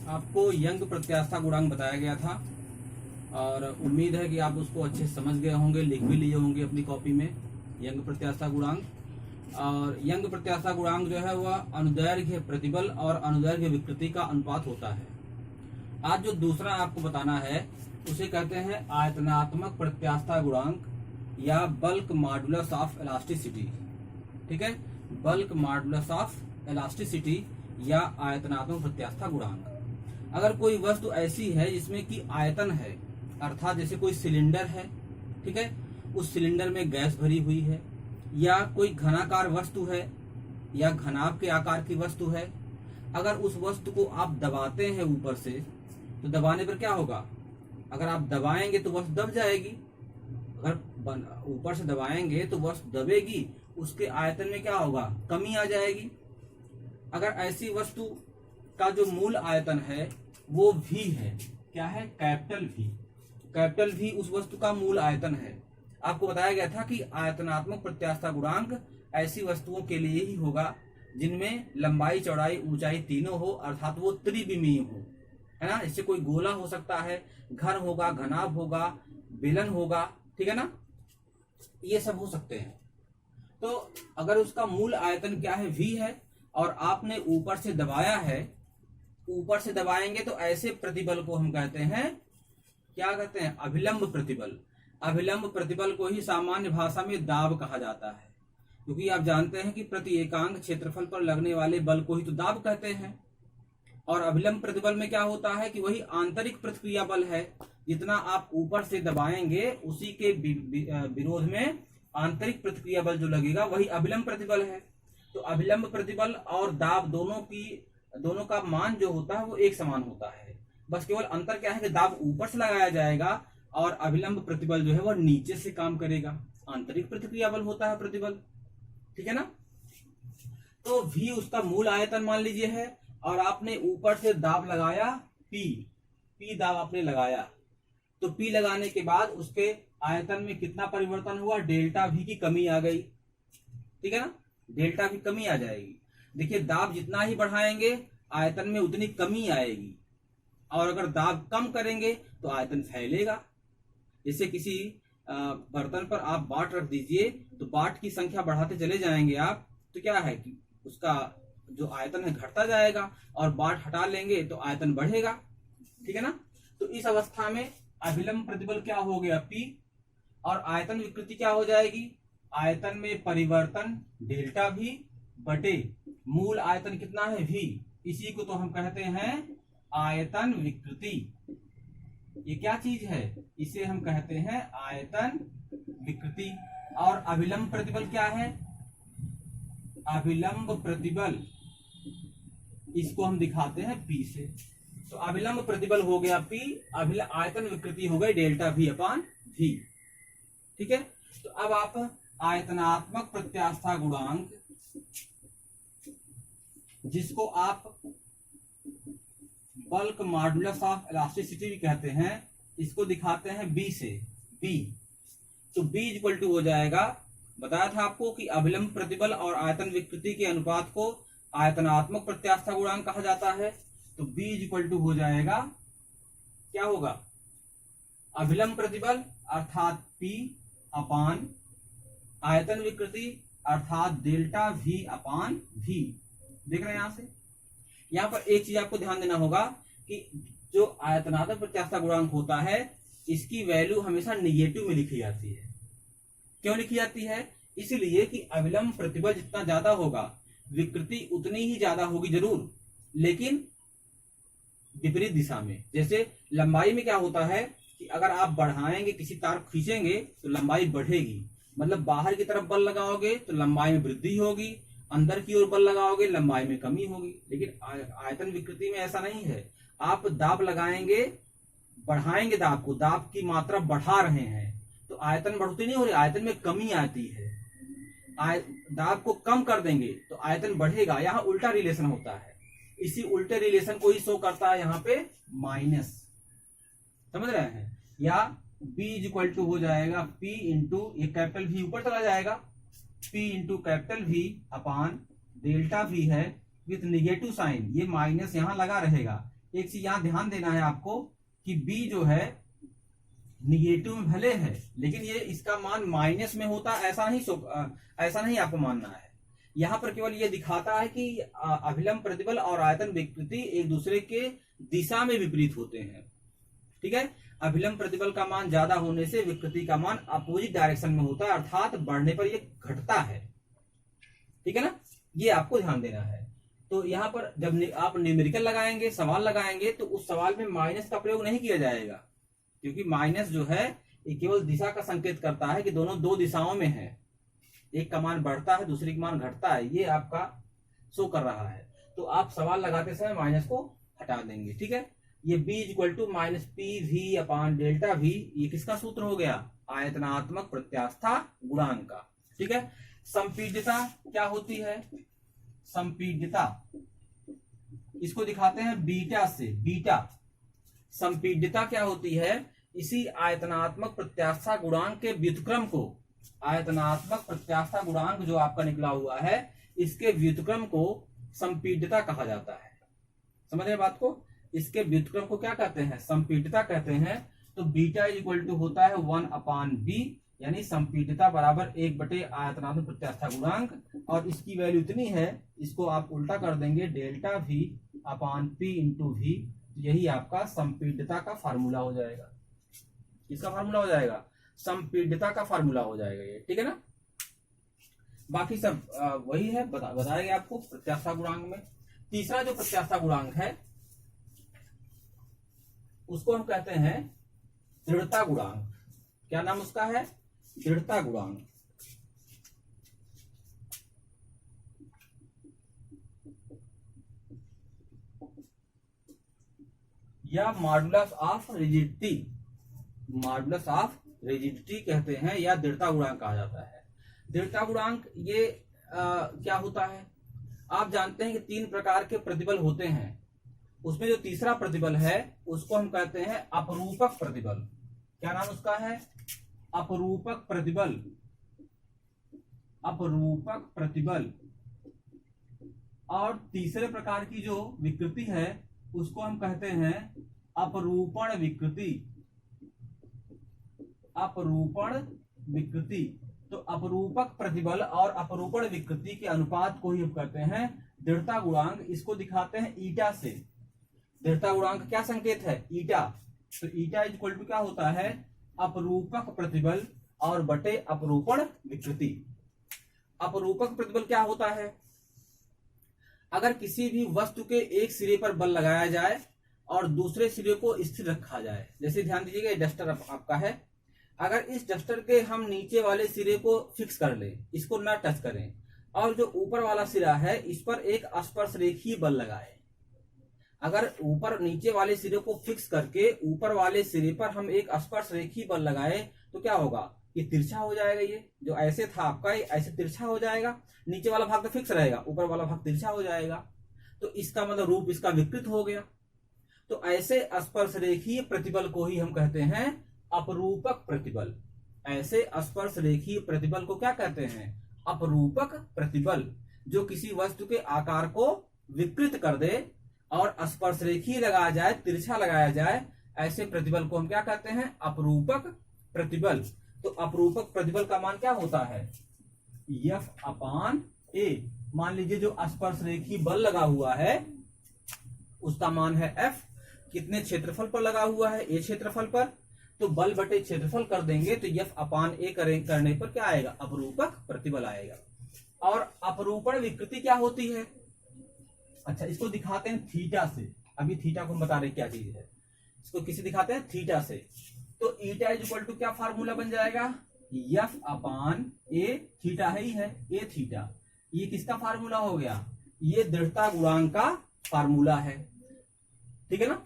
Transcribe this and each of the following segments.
आपको यंग प्रत्यास्था गुणांक बताया गया था और उम्मीद है कि आप उसको अच्छे समझ गए होंगे, लिख भी लिए होंगे अपनी कॉपी में। यंग प्रत्यास्था गुणांक, और यंग प्रत्यास्था गुणांक जो है वह अनुदैर्घ्य प्रतिबल और अनुदैर्घ्य विकृति का अनुपात होता है। आज जो दूसरा आपको बताना है उसे कहते हैं आयतनात्मक प्रत्यास्था गुणांक या बल्क मॉडुलस ऑफ इलास्टिसिटी। ठीक है, बल्क मॉडुलस ऑफ इलास्टिसिटी या आयतनात्मक प्रत्यास्था गुणांक। अगर कोई वस्तु ऐसी है जिसमें कि आयतन है, अर्थात जैसे कोई सिलेंडर है, ठीक है, उस सिलेंडर में गैस भरी हुई है, या कोई घनाकार वस्तु है या घनाभ के आकार की वस्तु है, अगर उस वस्तु को आप दबाते हैं ऊपर से, तो दबाने पर क्या होगा? अगर आप दबाएंगे तो वस्तु दब जाएगी, अगर ऊपर से दबाएंगे तो वस्तु दबेगी, उसके आयतन में क्या होगा? कमी आ जाएगी। अगर ऐसी वस्तु का जो मूल आयतन है वो v है, क्या है? Capital V। कैपिटल V उस वस्तु का मूल आयतन है। आपको बताया गया था कि आयतनात्मक प्रत्यास्था गुणांक ऐसी वस्तुओं के लिए ही होगा जिनमें लंबाई, चौड़ाई, ऊंचाई तीनों हो, अर्थात वो त्रिविमीय हो, है ना। इससे कोई गोला हो सकता है, घर होगा, घनाभ होगा, बेलन होगा, ठीक है ना, ये सब हो सकते हैं। तो अगर उसका मूल आयतन क्या है? v है, और आपने ऊपर से दबाया है, ऊपर से दबाएंगे तो ऐसे प्रतिबल को हम कहते हैं, क्या कहते हैं? अभिलंब प्रतिबल। अभिलंब प्रतिबल को ही सामान्य भाषा में दाब कहा जाता है, क्योंकि आप जानते हैं कि प्रति एकांक क्षेत्रफल पर लगने वाले बल को ही तो दाब कहते हैं। और अभिलंब प्रतिबल में क्या होता है कि वही आंतरिक प्रतिक्रिया बल है, जितना आप ऊपर से दबाएंगे उसी के विरोध में आंतरिक प्रतिक्रिया बल जो लगेगा वही अभिलंब प्रतिबल है। तो अभिलंब प्रतिबल और दाब दोनों का मान जो होता है वो एक समान होता है, बस केवल अंतर क्या है कि दाब ऊपर से लगाया जाएगा और अभिलंब प्रतिबल जो है वो नीचे से काम करेगा। आंतरिक प्रतिक्रिया बल होता है प्रतिबल, ठीक है ना। तो v उसका मूल आयतन मान लीजिए है, और आपने ऊपर से दाब लगाया p दाब आपने लगाया, तो p लगाने के बाद उसके आयतन में कितना परिवर्तन हुआ? डेल्टा v की कमी आ गई, ठीक है ना, डेल्टा v कमी आ जाएगी। देखिए, दाब जितना ही बढ़ाएंगे आयतन में उतनी कमी आएगी, और अगर दाब कम करेंगे तो आयतन फैलेगा। जैसे किसी बर्तन पर आप बाट रख दीजिए, तो बाट की संख्या बढ़ाते चले जाएंगे आप, तो क्या है कि उसका जो आयतन है घटता जाएगा, और बाट हटा लेंगे तो आयतन बढ़ेगा, ठीक है ना। तो इस अवस्था में अभिलंब प्रतिबल क्या हो गया? P, और आयतन विकृति क्या हो जाएगी? आयतन में परिवर्तन डेल्टा V बटे मूल आयतन कितना है? V। इसी को तो हम कहते हैं आयतन विकृति। ये क्या चीज है? इसे हम कहते हैं आयतन विकृति। और अभिलंब प्रतिबल क्या है? अभिलंब प्रतिबल, इसको हम दिखाते हैं P से। तो अभिलंब प्रतिबल हो गया P, आयतन विकृति हो गई डेल्टा V अपान V, ठीक है। तो अब आप आयतनात्मक प्रत्यास्था गुणांक, जिसको आप बल्क मॉडुलस ऑफ इलास्टिसिटी भी कहते हैं, इसको दिखाते हैं B से। B, तो B इक्वल टू हो जाएगा, बताया था आपको कि अभिलंब प्रतिबल और आयतन विकृति के अनुपात को आयतनात्मक प्रत्यास्था गुणांक कहा जाता है। तो B इक्वल टू हो जाएगा, क्या होगा? अभिलंब प्रतिबल अर्थात P अपान आयतन विकृति अर्थात डेल्टा V अपान V। देख रहे हैं यहां से। यहाँ पर एक चीज आपको ध्यान देना होगा कि जो आयतनात्मक प्रत्यास्था गुणांक होता है, इसकी वैल्यू हमेशा निगेटिव में लिखी जाती है। क्यों लिखी जाती है? इसलिए कि अभिलंब प्रतिबल जितना ज्यादा होगा, विकृति उतनी ही ज्यादा होगी जरूर, लेकिन विपरीत दिशा में। जैसे लंबाई में क्या होता है कि अगर आप बढ़ाएंगे, किसी तार खींचेंगे तो लंबाई बढ़ेगी, मतलब बाहर की तरफ बल लगाओगे तो लंबाई में वृद्धि होगी, अंदर की ओर बल लगाओगे लंबाई में कमी होगी। लेकिन आयतन विकृति में ऐसा नहीं है। आप दाब लगाएंगे, बढ़ाएंगे दाब को, दाब की मात्रा बढ़ा रहे हैं तो आयतन बढ़ोतरी नहीं हो रही, आयतन में कमी आती है। दाब को कम कर देंगे तो आयतन बढ़ेगा। यहाँ उल्टा रिलेशन होता है, इसी उल्टे रिलेशन को ही शो करता है यहाँ पे माइनस, समझ रहे हैं। या B इक्वल टू हो जाएगा P इंटू, ये कैपिटल V ऊपर चला जाएगा, P इंटू कैपिटल V अपान डेल्टा V है विथ निगेटिव साइन, ये माइनस यहाँ लगा रहेगा, एक चीज यहाँ ध्यान देना है आपको कि बी जो है निगेटिव में भले है, लेकिन ये इसका मान माइनस में होता, ऐसा नहीं आपको मानना है। यहाँ पर केवल ये दिखाता है कि अभिलंब प्रतिबल और आयतन विकृति एक दूसरे के दिशा में विपरीत होते हैं। ठीक है, अभिलंब प्रतिबल का मान ज्यादा होने से विकृति का मान अपोजिट डायरेक्शन में होता है, अर्थात बढ़ने पर ये घटता है। ठीक है ना, ये आपको ध्यान देना है। तो यहाँ पर जब आप न्यूमेरिकल लगाएंगे, सवाल लगाएंगे, तो उस सवाल में माइनस का प्रयोग नहीं किया जाएगा, क्योंकि माइनस जो है ये केवल दिशा का संकेत करता है कि दोनों दो दिशाओं में है, एक का मान बढ़ता है दूसरी का मान घटता है, ये आपका शो कर रहा है। तो आप सवाल लगाते समय माइनस को हटा देंगे। ठीक है, ये b equal to minus P V upon delta V, ये किसका सूत्र हो गया? आयतनात्मक प्रत्यास्था गुणांक का। ठीक है, संपीड्यता क्या होती है? संपीड्यता इसको दिखाते हैं बीटा से। बीटा संपीड्यता क्या होती है? इसी आयतनात्मक प्रत्यास्था गुणांक के व्युत्क्रम को, आयतनात्मक प्रत्यास्था गुणांक जो आपका निकला हुआ है, इसके व्युत्क्रम को संपीड्यता कहा जाता है। समझ रहे बात को? इसके व्युत्क्रम को क्या कहते हैं? संपीड्यता कहते हैं। तो बीटा इक्वल टू होता है 1 अपान बी, यानी संपीड्यता बराबर 1 आयतनात्मक प्रत्यास्था गुणांक, और इसकी वैल्यू इतनी है, इसको आप उल्टा कर देंगे delta V upon P into V, यही आपका संपीड्यता का फार्मूला हो जाएगा। किसका फार्मूला हो जाएगा? संपीड्यता का फार्मूला हो जाएगा ये। ठीक है ना, बाकी सब वही है, बताएंगे आपको प्रत्यास्था गुणांक में। तीसरा जो प्रत्यास्था गुणांक है उसको हम कहते हैं दृढ़ता गुणांक। क्या नाम उसका है? दृढ़ता गुणांक या modulus of rigidity, modulus of rigidity कहते हैं, या दृढ़ता गुणांक कहा जाता है। दृढ़ता गुणांक ये क्या होता है? आप जानते हैं कि 3 प्रकार के प्रतिबल होते हैं, उसमें जो तीसरा प्रतिबल है उसको हम कहते हैं अपरूपक प्रतिबल। क्या नाम उसका है? अपरूपक प्रतिबल। अपरूपक प्रतिबल। और तीसरे प्रकार की जो विकृति है उसको हम कहते हैं अपरूपण विकृति। अपरूपण विकृति। तो अपरूपक प्रतिबल और अपरूपण विकृति के अनुपात को ही हम कहते हैं दृढ़ता गुणांक। इसको दिखाते हैं ईटा से। दृढ़ता गुणांक क्या संकेत है? ईटा। तो ईटा इक्वल टू क्या होता है? अपरूपक प्रतिबल और बटे अपरूपण विकृति। अपरूपक प्रतिबल क्या होता है? अगर किसी भी वस्तु के एक सिरे पर बल लगाया जाए और दूसरे सिरे को स्थिर रखा जाए, जैसे ध्यान दीजिएगा ये डस्टर आपका है, अगर इस डस्टर के हम नीचे वाले सिरे को फिक्स कर ले, इसको ना टच करें, और जो ऊपर वाला सिरा है इस पर एक स्पर्श रेखीय बल लगाए, अगर ऊपर नीचे वाले सिरे को फिक्स करके ऊपर वाले सिरे पर हम एक स्पर्श रेखीय बल लगाए, तो क्या होगा? ये तिरछा हो जाएगा। ये जो ऐसे था आपका, ये ऐसे तिरछा हो जाएगा। नीचे वाला भाग तो फिक्स रहेगा, ऊपर वाला भाग तिरछा हो जाएगा। तो इसका मतलब रूप इसका विकृत हो गया। तो ऐसे स्पर्श रेखीय प्रतिबल को ही हम कहते हैं अपरूपक प्रतिबल। ऐसे स्पर्श रेखीय प्रतिबल को क्या कहते हैं? अपरूपक प्रतिबल। जो किसी वस्तु के आकार को विकृत कर दे और स्पर्श रेखीय लगाया जाए, तिरछा लगाया जाए, ऐसे प्रतिबल को हम क्या कहते हैं? अपरूपक प्रतिबल। तो अपरूपक प्रतिबल का मान क्या होता है? F upon A। मान लीजिए जो स्पर्श रेखीय बल लगा हुआ है उसका मान है F। कितने क्षेत्रफल पर लगा हुआ है? A क्षेत्रफल पर। तो बल बटे क्षेत्रफल कर देंगे तो F अपान A करने पर क्या आएगा? अपरूपक प्रतिबल आएगा। और अपरूपण विकृति क्या होती है? अच्छा, इसको दिखाते हैं थीटा से। अभी थीटा को हम बता रहे क्या चीज है, इसको किसे दिखाते हैं? थीटा से। तो ईटा इज इक्वल टू क्या फार्मूला बन जाएगा? F upon A। थीटा है ही है, A थीटा। ये किसका फार्मूला हो गया? ये दृढ़ता गुणांक का फार्मूला है। ठीक है ना,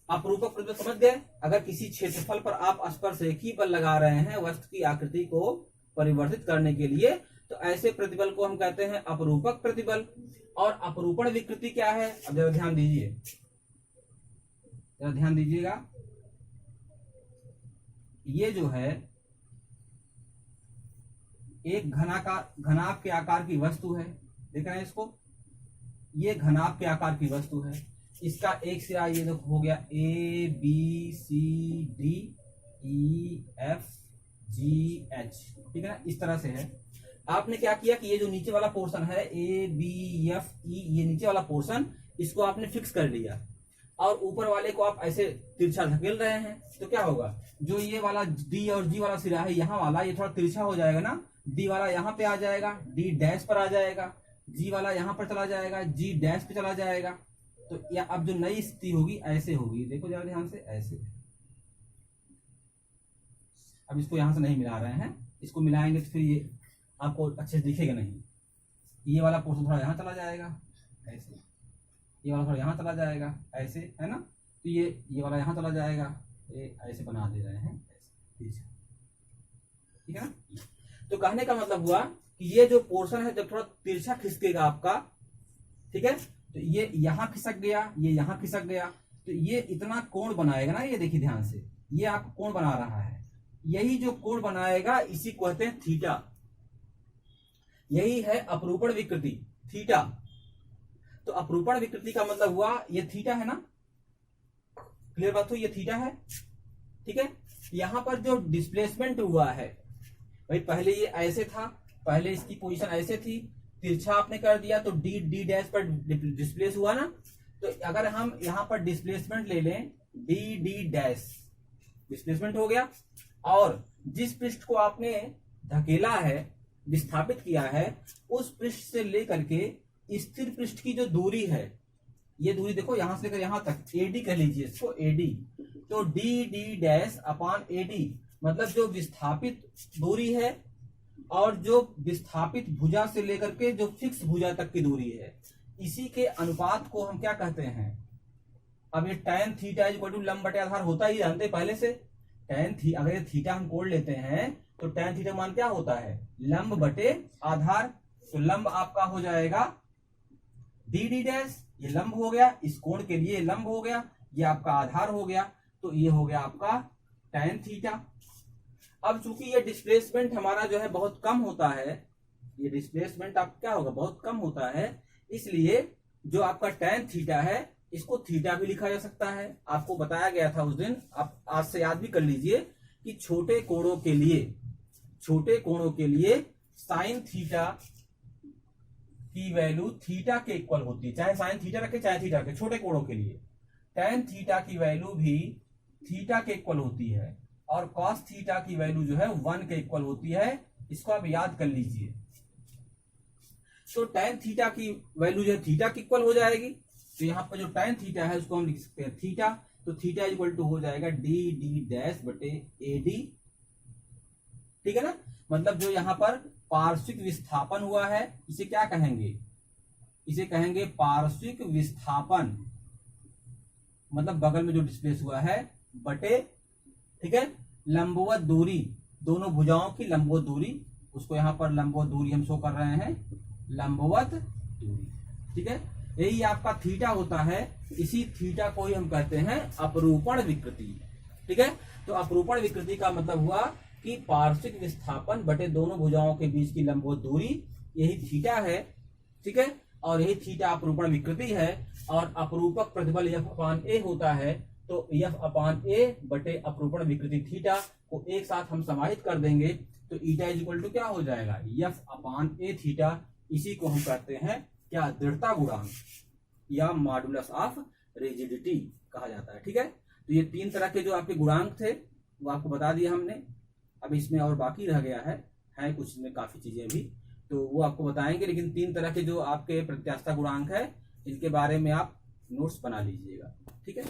अपरूपक प्रतिबल समझ गए। अगर किसी क्षेत्रफल पर आप स्पर्श रेखीय बल लगा रहे हैं वस्तु की आकृति को परिवर्तित करने के लिए, तो ऐसे प्रतिबल को हम कहते हैं अपरूपक प्रतिबल। और अपरूपण विकृति क्या है? अब जरा ध्यान दीजिए, जरा ध्यान दीजिएगा। ये जो है एक घनाभ के आकार की वस्तु है, देख रहे हैं इसको? ये घनाभ के आकार की वस्तु है। इसका एक सिरा ये देखो हो गया A B C D E F G H, ठीक है ना, इस तरह से है। आपने क्या किया कि ये जो नीचे वाला पोर्शन है A B F E, ये नीचे वाला पोर्शन इसको आपने फिक्स कर लिया और ऊपर वाले को आप ऐसे तिरछा धकेल रहे हैं, तो क्या होगा, जो ये वाला D और G वाला सिरा है यहाँ वाला, ये थोड़ा तिरछा हो जाएगा ना, D वाला यहाँ पे आ जाएगा, D डैश पर आ जाएगा, G वाला यहाँ पर चला जाएगा, G डैश पे चला जाएगा। तो या अब जो नई स्थिति होगी ऐसे होगी, देखो जरा ध्यान से, ऐसे। अब इसको यहां से नहीं मिला रहे हैं, इसको मिलाएंगे तो फिर ये आपको अच्छे से दिखेगा नहीं। ये वाला पोर्शन थोड़ा यहाँ चला जाएगा ऐसे, ये वाला थोड़ा यहाँ चला जाएगा ऐसे, है ना, तो ये वाला यहाँ चला जाएगा, ये ऐसे बना दे रहे हैं ऐसे, ठीक है ना। तो कहने का मतलब हुआ कि ये जो पोर्शन है जब थोड़ा तिरछा खिसकेगा आपका, ठीक है, तो ये यहाँ खिसक गया, ये यहाँ खिसक गया, तो ये इतना कोण बनाएगा ना, ये देखिए ध्यान से, ये आपको कोण बना रहा है, यही जो कोण बनाएगा इसी को कहते हैं थीटा, यही है अपरूपण विकृति थीटा। तो अपरूपण विकृति का मतलब हुआ ये थीटा है ना, क्लियर बात हुई, ये थीटा है, ठीक है। यहां पर जो डिस्प्लेसमेंट हुआ है भाई, पहले ये ऐसे था, पहले इसकी पोजीशन ऐसे थी, तिरछा आपने कर दिया तो डी डैश पर डिस्प्लेस हुआ ना, तो अगर हम यहां पर डिस्प्लेसमेंट ले लें डी डैश, डिस्प्लेसमेंट हो गया, और जिस पृष्ठ को आपने धकेला है, विस्थापित किया है, उस पृष्ठ से लेकर के स्थिर पृष्ठ की जो दूरी है, ये दूरी देखो यहां से लेकर यहां तक, एडी कह लीजिए इसको, एडी, तो डी डैश अपान एडी, मतलब जो विस्थापित दूरी है और जो विस्थापित भुजा से लेकर के जो फिक्स भुजा तक की दूरी है, इसी के अनुपात को हम क्या कहते हैं। अब ये tan थीटा इक्वल टू लंब बटे आधार होता ही जानते पहले से, अगर ये थीटा हम कोड लेते हैं तो tan थीटा मान क्या होता है, लंब बटे आधार, तो लंब आपका हो जाएगा डी डैश, ये लंब हो गया, इस कोण के लिए लंब हो गया, ये आपका आधार हो गया, तो ये हो गया आपका tan थीटा। अब चूंकि ये डिस्प्लेसमेंट हमारा जो है बहुत कम होता है, ये डिस्प्लेसमेंट आप क्या होगा, बहुत कम होता है, इसलिए जो आपका tan थीटा है इसको थीटा भी लिखा जा सकता है। आपको बताया गया था उस दिन, आप आज से याद भी कर लीजिए कि छोटे कोणों के लिए साइन थीटा की वैल्यू थीटा के इक्वल होती है, चाहे साइन थीटा रखे चाहे थीटा रखे, छोटे कोणों के लिए tan थीटा की वैल्यू भी थीटा के इक्वल होती है, और cos थीटा की वैल्यू जो है 1 के इक्वल होती है, इसको आप याद कर लीजिए। तो tan थीटा की वैल्यू जो है थीटा के इक्वल हो जाएगी, तो यहाँ पर जो tan थीटा है उसको हम लिख सकते हैं थीटा, तो थीटा इक्वल टू हो जाएगा डी डैश बटे एडी, ठीक है ना। मतलब जो यहाँ पर पार्श्विक विस्थापन हुआ है इसे क्या कहेंगे, इसे कहेंगे पार्श्विक विस्थापन, मतलब बगल में जो डिस्प्लेस हुआ है बटे, ठीक है, लंबवत दूरी, दोनों भुजाओं की लंबवत दूरी, उसको यहाँ पर लंबवत दूरी हम शो कर रहे हैं, लंबवत दूरी, ठीक है, यही आपका थीटा होता है। इसी थीटा को ही हम कहते हैं अपरूपण विकृति, ठीक है। तो अपरूपण विकृति का मतलब हुआ कि पार्श्विक विस्थापन बटे दोनों भुजाओं के बीच की लंबवत दूरी, यही थीटा है, ठीक है, और यही थीटा अपरूपण विकृति है। और अपरूपक प्रतिबल F अपान A होता है, तो F अपान A बटे अपरूपण विकृति थीटा को एक साथ हम समाहित कर देंगे, तो ईटा इज इक्वल टू क्या हो जाएगा, F अपान A थीटा। इसी को हम कहते हैं क्या, दृढ़ता गुणांक या मॉडुलस ऑफ रिजिडिटी कहा जाता है, ठीक है। तो ये 3 तरह के जो आपके गुणांक थे वो आपको बता दिया हमने। अब इसमें और बाकी रह गया है कुछ में काफी चीजें भी, तो वो आपको बताएंगे, लेकिन 3 तरह के जो आपके प्रत्यास्थता गुणांक है इनके बारे में आप नोट्स बना लीजिएगा, ठीक है।